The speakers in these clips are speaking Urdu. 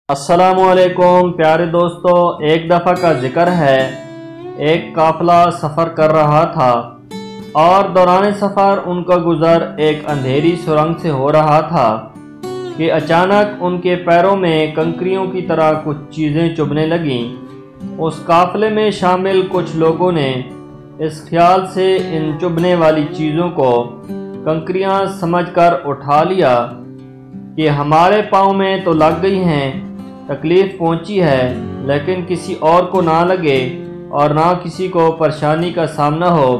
السلام علیکم پیارے دوستو، ایک دفعہ کا ذکر ہے ایک قافلہ سفر کر رہا تھا اور دوران سفر ان کا گزر ایک اندھیری سرنگ سے ہو رہا تھا کہ اچانک ان کے پیروں میں کنکریوں کی طرح کچھ چیزیں چبھنے لگیں۔ اس قافلے میں شامل کچھ لوگوں نے اس خیال سے ان چبھنے والی چیزوں کو کنکریاں سمجھ کر اٹھا لیا کہ ہمارے پاؤں میں تو لگ گئی ہیں، تکلیف پہنچی ہے، لیکن کسی اور کو نہ لگے اور نہ کسی کو پریشانی کا سامنا ہو،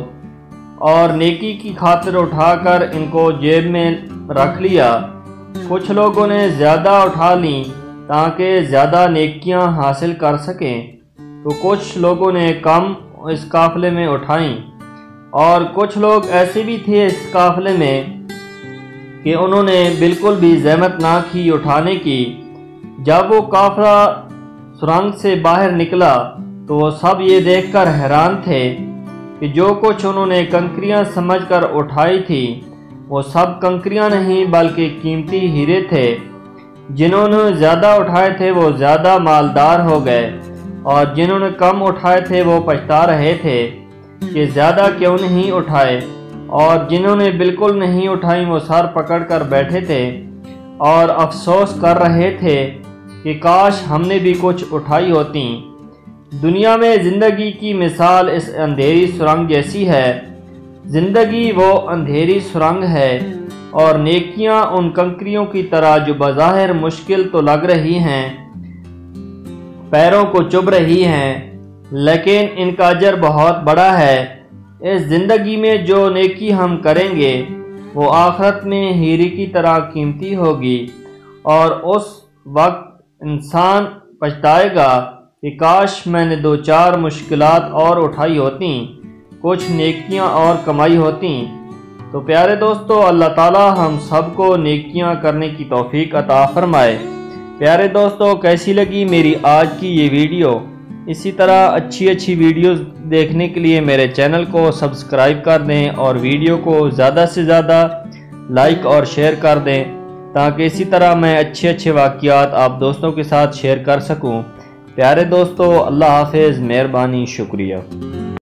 اور نیکی کی خاطر اٹھا کر ان کو جیب میں رکھ لیا۔ کچھ لوگوں نے زیادہ اٹھا لیں تاکہ زیادہ نیکیاں حاصل کر سکیں، تو کچھ لوگوں نے کم اس قافلے میں اٹھائیں، اور کچھ لوگ ایسے بھی تھے اس قافلے میں کہ انہوں نے بالکل بھی زحمت نہ کی اٹھانے کی۔ جب وہ قافلہ سرنگ سے باہر نکلا تو وہ سب یہ دیکھ کر حیران تھے کہ جو کچھ انہوں نے کنکریاں سمجھ کر اٹھائی تھی وہ سب کنکریاں نہیں بلکہ قیمتی ہیرے تھے۔ جنہوں نے زیادہ اٹھائے تھے وہ زیادہ مالدار ہو گئے، اور جنہوں نے کم اٹھائے تھے وہ پچھتا رہے تھے کہ زیادہ کیوں نہیں اٹھائے، اور جنہوں نے بالکل نہیں اٹھائیں وہ سر پکڑ کر بیٹھے تھے اور افسوس کر رہے تھے کہ کاش ہم نے بھی کچھ اٹھائی ہوتی۔ دنیا میں زندگی کی مثال اس اندھیری سرنگ جیسی ہے۔ زندگی وہ اندھیری سرنگ ہے، اور نیکیاں ان کنکریوں کی طرح جو بظاہر مشکل تو لگ رہی ہیں، پیروں کو چبھ رہی ہیں، لیکن ان کا اجر بہت بڑا ہے۔ اس زندگی میں جو نیکی ہم کریں گے وہ آخرت میں ہیرے کی طرح قیمتی ہوگی، اور اس وقت انسان پچھتائے گا کہ کاش میں نے دو چار مشکلات اور اٹھائی ہوتیں، کچھ نیکیاں اور کمائی ہوتیں۔ تو پیارے دوستو، اللہ تعالی ہم سب کو نیکیاں کرنے کی توفیق عطا فرمائے۔ پیارے دوستو، کیسی لگی میری آج کی یہ ویڈیو؟ اسی طرح اچھی ویڈیوز دیکھنے کے لیے میرے چینل کو سبسکرائب کر دیں، اور ویڈیو کو زیادہ سے زیادہ لائک اور شیئر کر دیں، تاکہ اسی طرح میں اچھے واقعات آپ دوستوں کے ساتھ شیئر کر سکوں۔ پیارے دوستو، اللہ حافظ، مہربانی، شکریہ۔